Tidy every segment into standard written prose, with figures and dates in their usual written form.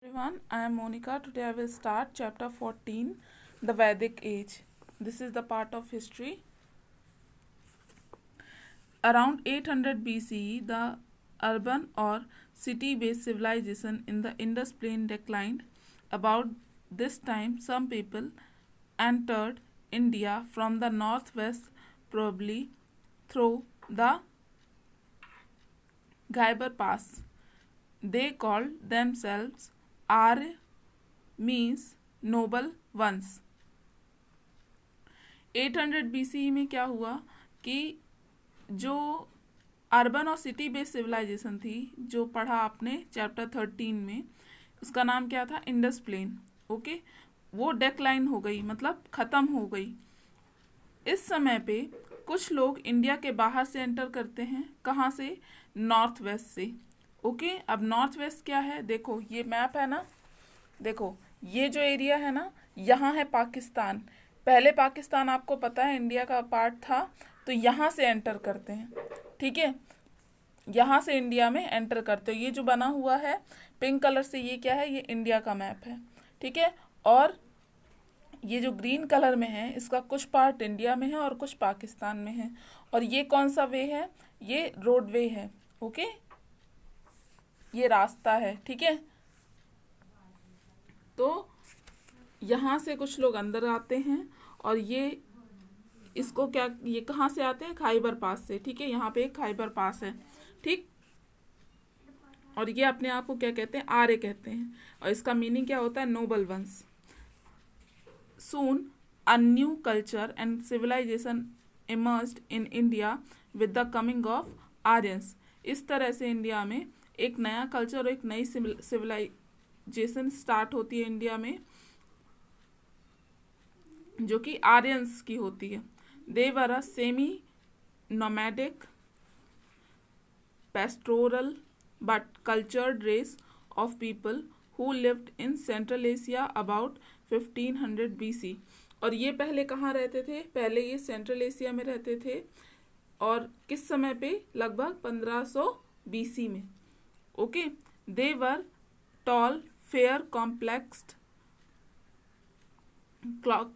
Everyone, I am Monica. Today I will start chapter 14, the Vedic Age. This is the part of history. Around 800 BCE, the urban or city based civilization in the Indus Plain declined. About this time, some people entered India from the northwest, probably through the Khyber Pass. They called themselves Arya, means noble ones. 800 BCE में क्या हुआ कि जो urban और city based civilisation थी, जो पढ़ा आपने चैप्टर 13 में, उसका नाम क्या था? Indus plain. ओके, वो डेक्लाइन हो गई, मतलब ख़त्म हो गई। इस समय पे कुछ लोग इंडिया के बाहर से एंटर करते हैं। कहाँ से? नॉर्थ वेस्ट से। ओके, अब नॉर्थ वेस्ट क्या है? देखो ये मैप है ना, देखो ये जो एरिया है ना, यहाँ है पाकिस्तान। पहले पाकिस्तान आपको पता है इंडिया का पार्ट था, तो यहाँ से एंटर करते हैं। ठीक है, यहाँ से इंडिया में एंटर करते हो। ये जो बना हुआ है पिंक कलर से, ये क्या है? ये इंडिया का मैप है। ठीक है, और ये जो ग्रीन कलर में है, इसका कुछ पार्ट इंडिया में है और कुछ पाकिस्तान में है। और ये कौन सा वे है? ये रोडवे है। ओके, ये रास्ता है। ठीक है, तो यहाँ से कुछ लोग अंदर आते हैं और ये इसको क्या, ये कहाँ से आते हैं? खाइबर पास से। ठीक है, यहाँ पे एक खाइबर पास है। ठीक, और ये अपने आप को क्या कहते हैं? आर्य कहते हैं। और इसका मीनिंग क्या होता है? नोबल वंश। Soon a new culture and civilisation emerged in India with the coming of Aryans. इस तरह से इंडिया में एक नया कल्चर और एक नई सिविलाइजेशन स्टार्ट होती है इंडिया में, जो कि आर्यंस की होती है। They were a semi nomadic pastoral but cultured race of people who lived in Central Asia about 1500 BC। और ये पहले कहाँ रहते थे? पहले ये सेंट्रल एशिया में रहते थे। और किस समय पे? लगभग 1500 BC में। Okay, they were toll, fair,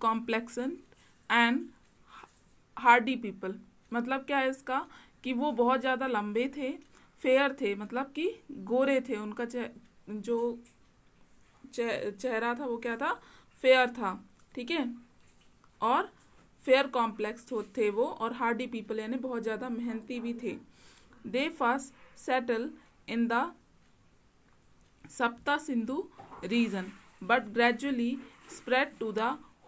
complexion and Hardy people. मतलब क्या है इसका? कि वो बहुत ज़्यादा लंबे थे, फेयर थे, मतलब कि गोरे थे। उनका जो चेहरा था वो क्या था? फेयर था। ठीक है, और फेयर कॉम्प्लेक्स थे वो, और हार्डी पीपल यानी बहुत ज़्यादा मेहनती भी थे। They first settle in the Sapta Sindhu region but gradually spread to the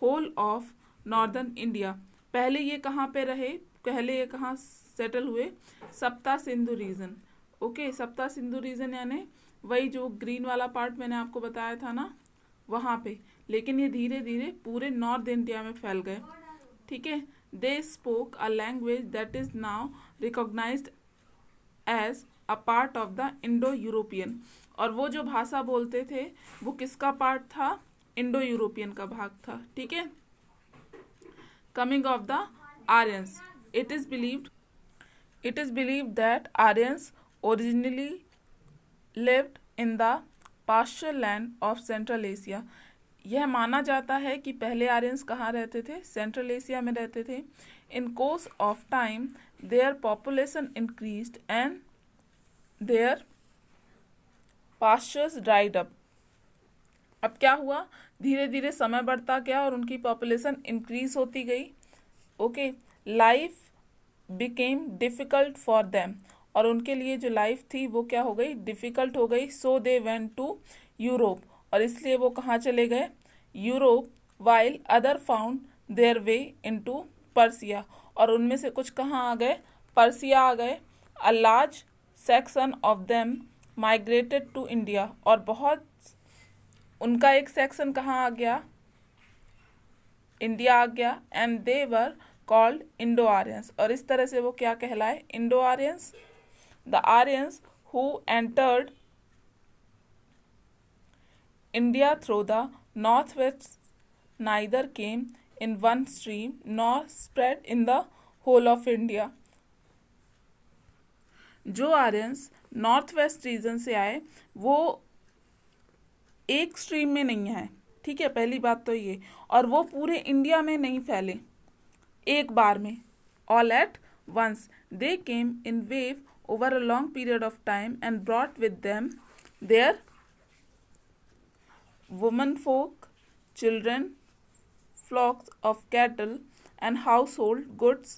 whole of northern India. पहले ये कहाँ पे रहे? पहले ये कहाँ सेटल हुए? सप्ता सिंधु रीजन। ओके, सप्ता सिंधु रीजन यानी वही जो ग्रीन वाला पार्ट मैंने आपको बताया था ना, वहाँ पे। लेकिन ये धीरे धीरे पूरे नॉर्थ इंडिया में फैल गए। ठीक है, they spoke a language that is now recognised as a part of the Indo European. और वो जो भाषा बोलते थे वो किसका पार्ट था? इंडो यूरोपियन का भाग था। ठीक है, coming of the Aryans, it is believed it is believed that Aryans originally lived in the pasture land of Central Asia। यह माना जाता है कि पहले आर्यंस कहाँ रहते थे? सेंट्रल एशिया में रहते थे। In course of time their population increased and their pastures dried up. अब क्या हुआ? धीरे धीरे समय बढ़ता गया और उनकी पॉपुलेशन इंक्रीज होती गई। Okay, life became difficult for them. और उनके लिए जो लाइफ थी वो क्या हो गई? डिफ़िकल्ट हो गई। सो दे वेंट टू यूरोप। और इसलिए वो कहाँ चले गए? Europe. While other found their way into Persia. और उनमें से कुछ कहाँ आ गए? पर्सिया आ गए। A large section of them migrated to India. और बहुत उनका एक सेक्शन कहाँ आ गया? इंडिया आ गया। And they were called Indo Aryans. और इस तरह से वो क्या कहलाए? Indo Aryans. The Aryans who entered India through the north west neither came in one stream nor spread in the whole of India. जो आर्यंस नॉर्थ वेस्ट रीजन से आए वो एक स्ट्रीम में नहीं है, ठीक है, पहली बात तो ये, और वो पूरे इंडिया में नहीं फैले एक बार में, all at once, they came in wave over a long period of time and brought with them their woman folk, children, flocks of cattle and household goods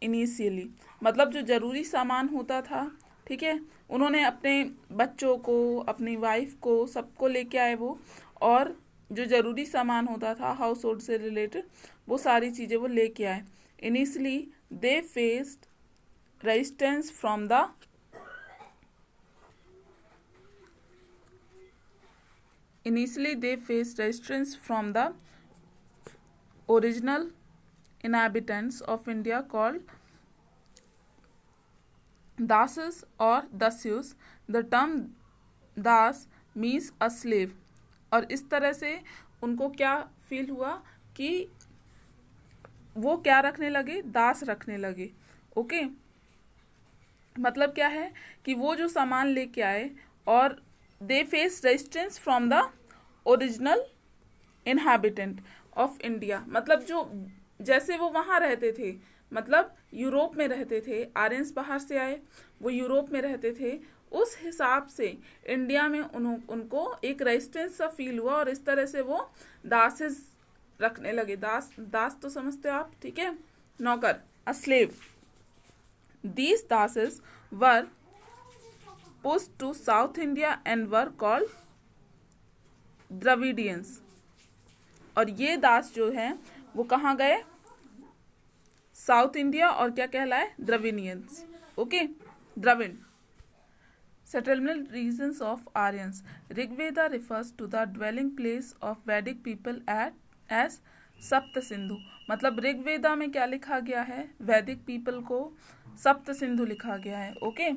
initially। मतलब जो ज़रूरी सामान होता था, ठीक है, उन्होंने अपने बच्चों को, अपनी वाइफ को, सबको लेके आए वो, और जो ज़रूरी सामान होता था हाउस होल्ड से रिलेटेड, वो सारी चीज़ें वो लेके आए। Initially they faced resistance from the Initially, they faced resistance from the original inhabitants of India called Dases or Dasyus। The term Das means a slave। और इस तरह से उनको क्या फील हुआ कि वो क्या रखने लगे, दास रखने लगे। ओके, मतलब क्या है कि वो जो सामान लेके आए और they face resistance from the original inhabitant of India. मतलब जो जैसे वो वहाँ रहते थे, मतलब यूरोप में रहते थे, आर्यंस बाहर से आए, वो यूरोप में रहते थे, उस हिसाब से इंडिया में उनको एक रेजिस्टेंस सा फील हुआ, और इस तरह से वो दासेस रखने लगे। दास, दास तो समझते हो आप, ठीक है, नौकर, a slave. These dases were pushed to South India and were called Dravidians। और ये दास जो हैं वो कहाँ गए, साउथ इंडिया, और क्या कहलाए, Dravidians. Okay, Dravid. Settlement regions of Aryans। Rigveda refers to the dwelling place of Vedic people as सप्त सिंधु। मतलब ऋग्वेदा में क्या लिखा गया है, वैदिक पीपल को सप्त सिंधु लिखा गया है। Okay,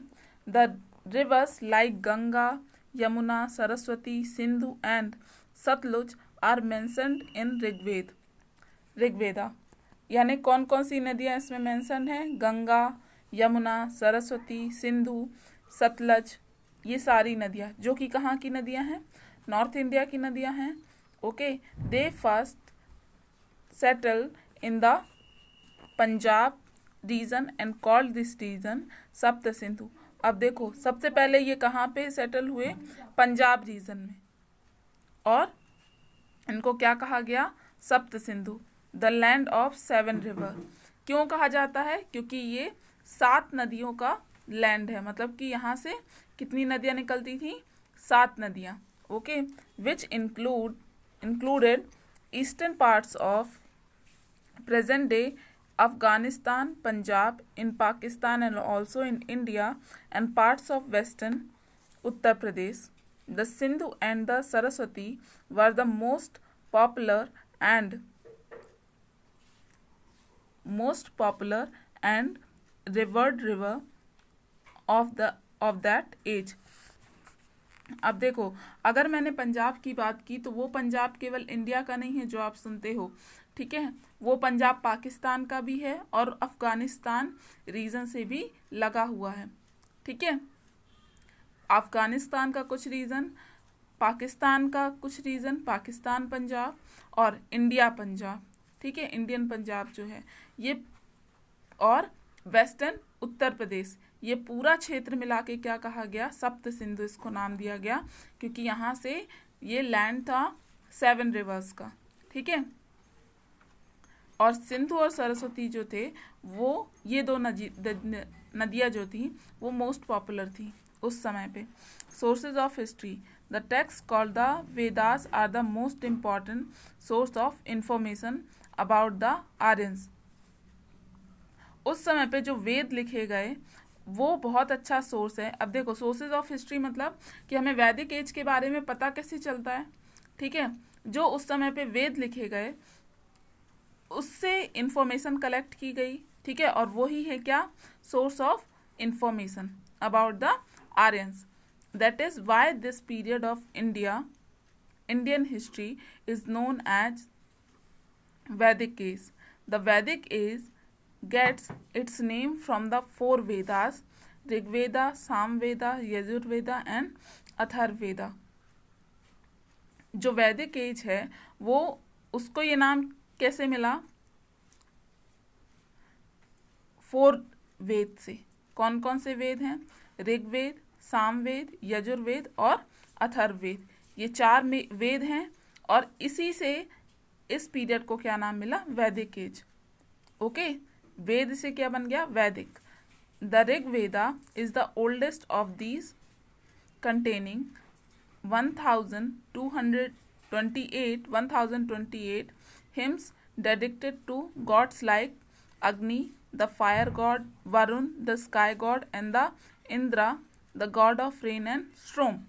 the rivers like Ganga, Yamuna, Saraswati, Sindhu and Sutlej are mentioned in Rigveda. यानी कौन कौन सी नदियाँ इसमें मेंशन है, गंगा, यमुना, सरस्वती, सिंधु, सतलज, ये सारी नदियाँ, जो कि कहाँ की नदियाँ हैं, नॉर्थ इंडिया की नदियाँ हैं। Okay, they first settle in the Punjab region and called this region Sapta Sindhu. अब देखो, सबसे पहले ये कहाँ पे सेटल हुए, पंजाब रीजन में, और इनको क्या कहा गया, सप्त Sindhu, the land of 7 river. क्यों कहा जाता है, क्योंकि ये 7 नदियों का लैंड है। मतलब कि यहाँ से कितनी नदियाँ निकलती थी, 7 नदियाँ। Okay, which included eastern parts of present day Afghanistan, Punjab, in Pakistan and also in India and parts of western Uttar Pradesh। The Sindhu and the Saraswati were the most popular and revered river of that age। अब देखो, अगर मैंने पंजाब की बात की तो वो पंजाब केवल इंडिया का नहीं है जो आप सुनते हो, ठीक है, वो पंजाब पाकिस्तान का भी है और अफगानिस्तान रीजन से भी लगा हुआ है। ठीक है, अफगानिस्तान का कुछ रीजन, पाकिस्तान का कुछ रीजन, पाकिस्तान पंजाब और इंडिया पंजाब। ठीक है, इंडियन पंजाब जो है ये, और वेस्टर्न उत्तर प्रदेश, ये पूरा क्षेत्र मिला के क्या कहा गया, सप्त सिंधु इसको नाम दिया गया, क्योंकि यहाँ से ये लैंड था 7 रिवर्स का। ठीक है, और सिंधु और सरस्वती जो थे वो ये दो नदियाँ जो थी वो मोस्ट पॉपुलर थी उस समय पे। Sources of history, the text called the Vedas are the most important source of information about the Aryans. उस समय पे जो वेद लिखे गए वो बहुत अच्छा सोर्स है। अब देखो, सोर्सेज ऑफ हिस्ट्री मतलब कि हमें वैदिक एज के बारे में पता कैसे चलता है। ठीक है, जो उस समय पे वेद लिखे गए उससे इंफॉर्मेशन कलेक्ट की गई। ठीक है, और वो ही है क्या, source of information about the Aryans. That is why this period of Indian history is known as Vedic age. The Vedic age gets its name from the 4 Vedas, Rigveda, Samveda, Yajurveda and Atharvaveda। जो वैदिक as है वो उसको ये नाम कैसे मिला? 4 वेद से। कौन कौन से वेद हैं? ऋग्वेद, सामवेद, यजुर्वेद और अथर्ववेद। ये 4 वेद हैं और इसी से इस पीरियड को क्या नाम मिला? वैदिक एज। ओके, वेद से क्या बन गया? वैदिक। The Rigveda is the oldest of these, containing 1028 hymns dedicated to gods like Agni, the fire god, Varun, the sky god, and the Indra, the god of rain and storm.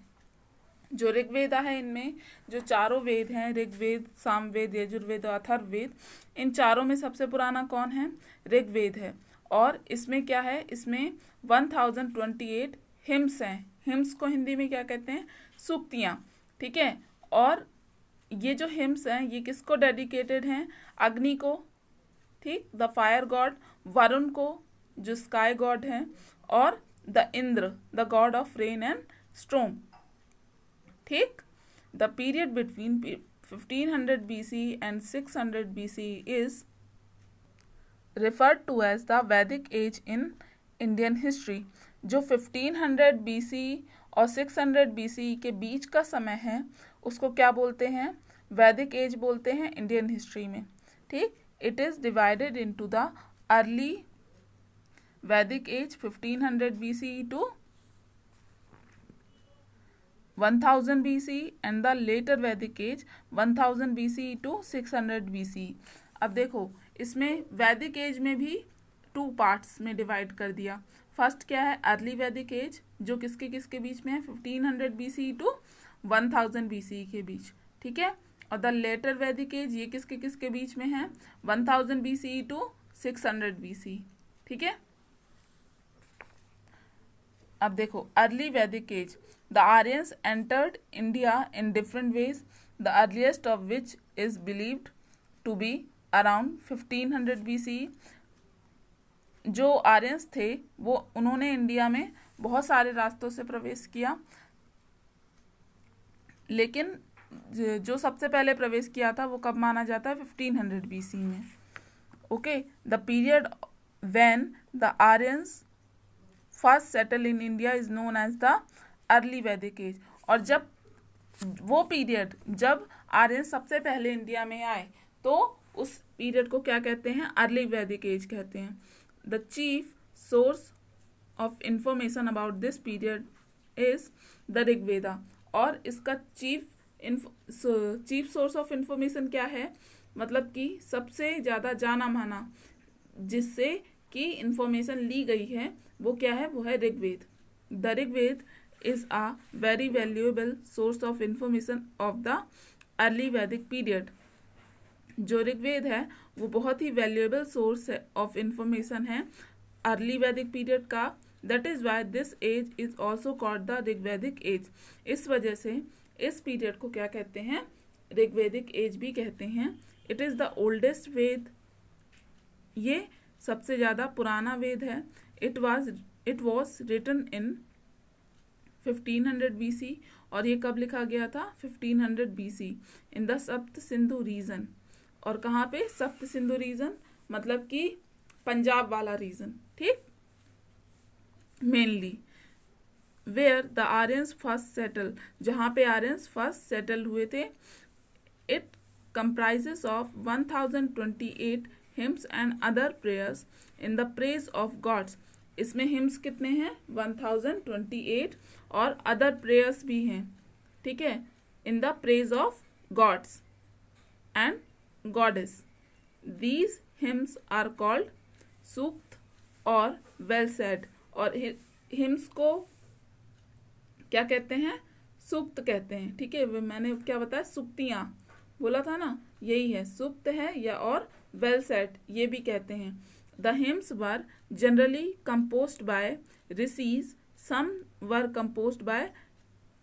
जो ऋग्वेदा है, इनमें जो चारों वेद हैं, ऋग्वेद, सामवेद, यजुर्वेद और अथर्ववेद, इन चारों में सबसे पुराना कौन है? ऋग्वेद है। और इसमें क्या है? इसमें 1028 हिम्स हैं। हिम्स को हिंदी में क्या कहते हैं? सूक्तियाँ। ठीक है, और ये जो हिम्स हैं ये किसको डेडिकेटेड हैं? अग्नि को, ठीक, द फायर गॉड, वरुण को जो स्काई गॉड हैं, और the Indra, the god of rain and storm. ठीक, the period between 1500 BC and 600 BC is referred to as the Vedic age in Indian history. जो 1500 BC और 600 BC के बीच का समय है उसको क्या बोलते हैं? वैदिक एज बोलते हैं इंडियन हिस्ट्री में। ठीक, it is divided into the early Vedic as 1500 BC to 1000 BC and the later Vedic age 1000 BC to 600 BC. अब देखो, इसमें वैदिक एज में भी 2 पार्ट्स में डिवाइड कर दिया। फर्स्ट क्या है? अर्ली वैदिक एज, जो किसके किसके बीच में है? 1500 BC to 1000 BC के बीच। ठीक है, और द लेटर वैदिक एज ये किसके किसके बीच में है? 1000 BC to 600 BC। ठीक है, अब देखो, early Vedic age, the Aryans entered India in different ways, the earliest of which is believed to be around 1500 BC। जो आर्यंस थे वो उन्होंने इंडिया में बहुत सारे रास्तों से प्रवेश किया, लेकिन जो सबसे पहले प्रवेश किया था वो कब माना जाता है? 1500 BC में। Okay, the period when the Aryans first settle in India is known as the early Vedic age. और जब वो पीरियड जब आर्यन सबसे पहले इंडिया में आए तो उस पीरियड को क्या कहते हैं? अर्ली वैदिक एज कहते हैं। The chief source of information about this period is the Rigveda. और इसका चीफ सोर्स ऑफ इंफॉर्मेशन क्या है? मतलब कि सबसे ज़्यादा जाना माना जिससे कि इंफॉर्मेशन ली गई है वो क्या है? वो है Rigveda. The Rigveda is a very valuable source of information of the early Vedic period. जो ऋग्वेद है वो बहुत ही वैल्यूएबल सोर्स ऑफ इंफॉर्मेशन है अर्ली वैदिक पीरियड का। That is why this age is also called the Rigvedic age. इस वजह से इस पीरियड को क्या कहते हैं? ऋग्वैदिक एज भी कहते हैं। It is the oldest Veda, ये सबसे ज़्यादा पुराना वेद है। It was written in 1500 BC और ये कब लिखा गया था? 1500 BC इन द सप्त सिंधु रीजन। और कहाँ पे? सप्त सिंधु रीजन, मतलब कि पंजाब वाला रीजन। ठीक, mainly where the Aryans first settle, जहाँ पे आर्यंस फर्स्ट सेटल हुए थे। It comprises of 1028 hymns and other prayers in the praise of gods. इसमें hymns कितने हैं? 1028 और other prayers भी हैं। ठीक है, in the praise of gods and goddess. These hymns are called सूक्त और well said। और hymns को क्या कहते हैं? सूक्त कहते हैं। ठीक है, मैंने क्या बताया? सूक्तियाँ बोला था ना, यही है, सूक्त है या और वेल सेट ये भी कहते हैं। The hymns were generally composed by rishis, some were composed by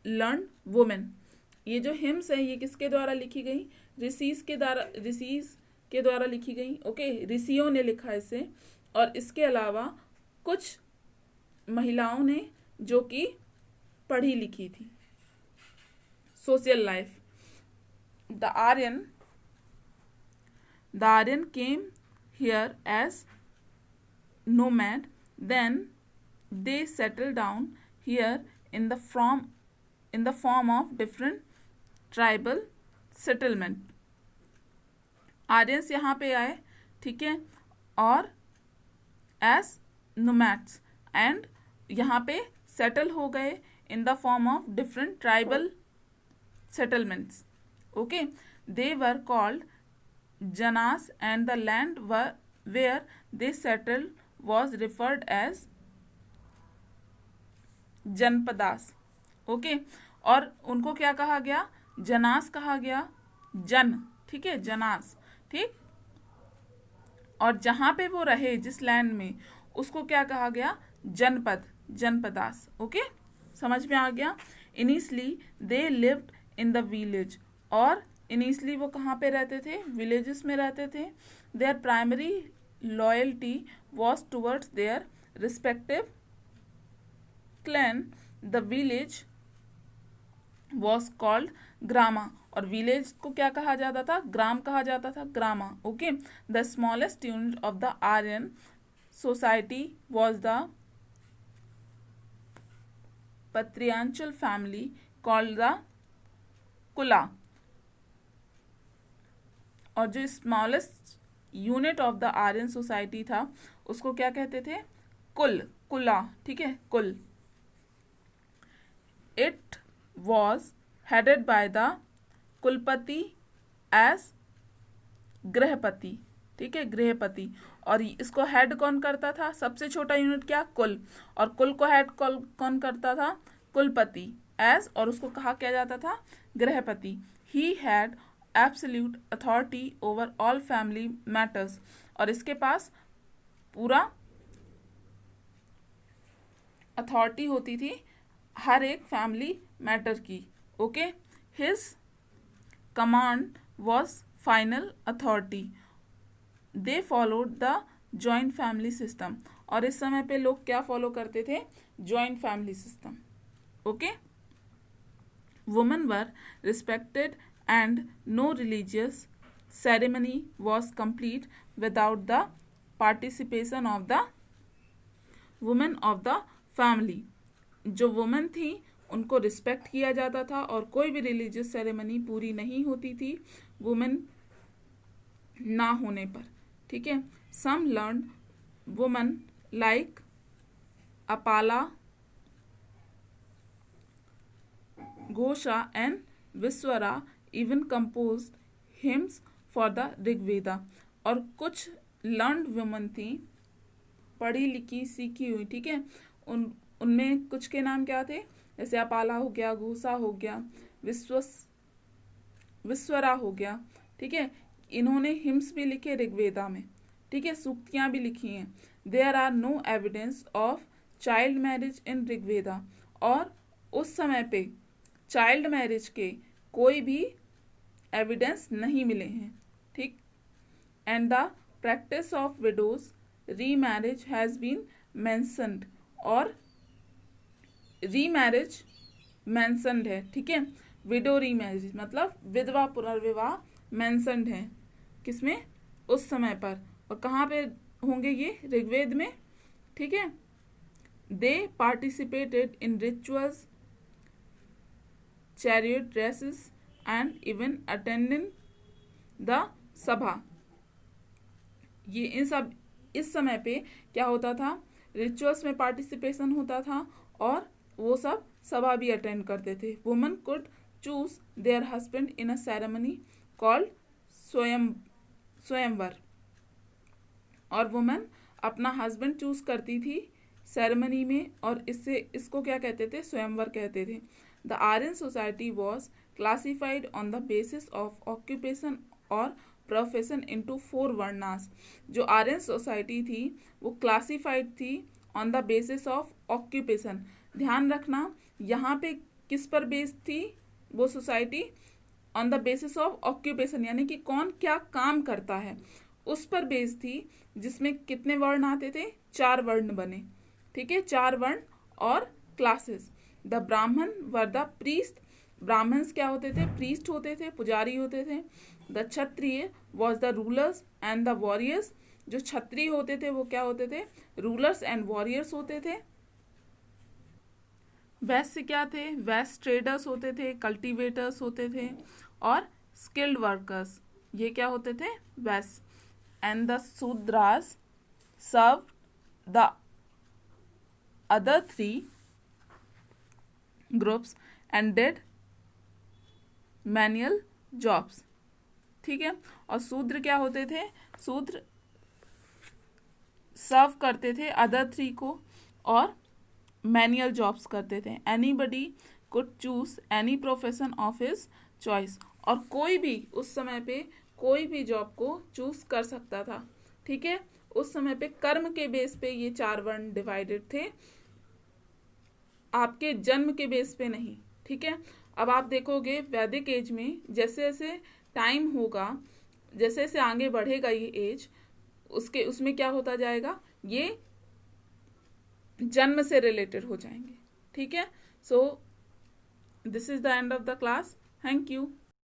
learned women. ये जो हिम्स है ये किसके द्वारा लिखी गई? ऋषिज के द्वारा लिखी गई। ओके, ऋषियों ने लिखा इसे। और इसके अलावा कुछ महिलाओं ने जो कि पढ़ी लिखी थी। Social life, the Aryan came here as nomad, then they settled down here in the form of different tribal settlement. Aryans यहाँ पे आए, ठीक है, और एज नोमैड्स एंड यहाँ पे सेटल हो गए in the form of different tribal settlements. Okay, they were called Janas and the land where they settled was referred as janapadas. Okay, और उनको क्या कहा गया? जनास कहा गया. जन, ठीक है, जनास, ठीक. और जहां पे वो रहे, जिस लैंड में, उसको क्या कहा गया? जनपद, जनपदास. ओके, समझ में आ गया. Initially they lived in the village, और इनिशियली वो कहाँ पे रहते थे? विलेजेस में रहते थे. Their primary loyalty was towards their respective clan. The village was called grama, और विलेज को क्या कहा जाता था? ग्राम कहा जाता था, grama. Okay, the smallest unit of the Aryan society was the patriarchal family called the kula. और जो smallest unit of the Aryan society था, उसको क्या कहते थे? कुल, कुला, ठीक है, कुल. It was headed by the कुलपति एज गृहपति, ठीक है, गृहपति. और इसको हेड कौन करता था? सबसे छोटा यूनिट क्या? कुल. और कुल को हेड कौन करता था? कुलपति एज, और उसको कहा क्या जाता था? Grihapati. He had absolute authority over all family matters, और इसके पास पूरा अथॉरिटी होती थी हर एक फैमिली मैटर की. Okay, his command was final authority. They followed the joint family system, और इस समय पे लोग क्या फॉलो करते थे? Joint family system. Okay, women were respected and no religious ceremony was complete without the participation of the women of the family. जो women थी उनको रिस्पेक्ट किया जाता था, और कोई भी रिलीजियस सेरेमनी पूरी नहीं होती थी वुमेन ना होने पर, ठीक है. Some learned women like Apala, Ghosha and Vishwara even composed hymns for the Rigveda. और कुछ लर्न्ड वुमेन थी, पढ़ी लिखी सीखी हुई, ठीक है. उनमें कुछ के नाम क्या थे? जैसे अपाला हो गया, घोषा हो गया, विश्वरा हो गया, ठीक है. इन्होंने हिम्स भी लिखे ऋग्वेदा में, ठीक है, सूक्तियाँ भी लिखी हैं. There are no evidence of child marriage in Rigveda, और उस समय पे चाइल्ड मैरिज के कोई भी एविडेंस नहीं मिले हैं, ठीक. And the practice of widows remarriage has been mentioned, और रीमैरिज मेंशन्ड है, ठीक है. विडो रीमैरिज मतलब विधवा पुनर्विवाह मेंशन्ड है. किसमें? उस समय पर. और कहाँ पे होंगे ये? ऋग्वेद में, ठीक है. They participated in rituals, chariot races and even attending the सभा. ये इन सब इस समय पे क्या होता था? रिचुअल्स में पार्टिसिपेशन होता था, और वो सब सभा भी अटेंड करते थे. Women could choose there husband in a ceremony called स्वयंवर, और वुमेन अपना हस्बैंड चूज करती थी सेरेमनी में, और इसको क्या कहते थे? स्वयंवर कहते थे. The Aryan society was classified on the basis of occupation or profession into 4 varnas. जो आर्यन सोसाइटी थी वो क्लासिफाइड थी on the basis of occupation. ध्यान रखना, यहाँ पे किस पर बेस्ड थी वो society? On the basis of occupation, यानी कि कौन क्या काम करता है, उस पर बेस्ड थी. जिसमें कितने वर्ण आते थे? 4 वर्ण बने, ठीक है, 4 वर्ण और classes. The Brahman were the priest Brahmans क्या होते थे? प्रीस्ट होते थे, पुजारी होते थे। The Kshatriya was the rulers and the warriors, जो क्षत्रिय होते थे वो क्या होते थे? रूलर्स एंड वॉरियर्स होते थे। वैश्य क्या थे? वैश्य ट्रेडर्स होते थे, कल्टीवेटर्स होते थे और स्किल्ड वर्कर्स, ये क्या होते थे? वैश्य। And the Shudras serve the other three groups and did manual jobs, ठीक है। और शूद्र क्या होते थे? शूद्र सर्व करते थे अदर थ्री को और मैनुअल जॉब्स करते थे। Anybody could choose any profession of his choice, और कोई भी उस समय पे कोई भी जॉब को चूज कर सकता था, ठीक है। उस समय पे कर्म के बेस पे ये 4 वर्ण डिवाइडेड थे, आपके जन्म के बेस पे नहीं, ठीक है। अब आप देखोगे वैदिक एज में जैसे जैसे टाइम होगा, जैसे जैसे आगे बढ़ेगा ये एज, उसमें क्या होता जाएगा? ये जन्म से रिलेटेड हो जाएंगे, ठीक है। So this is the end of the class. Thank you.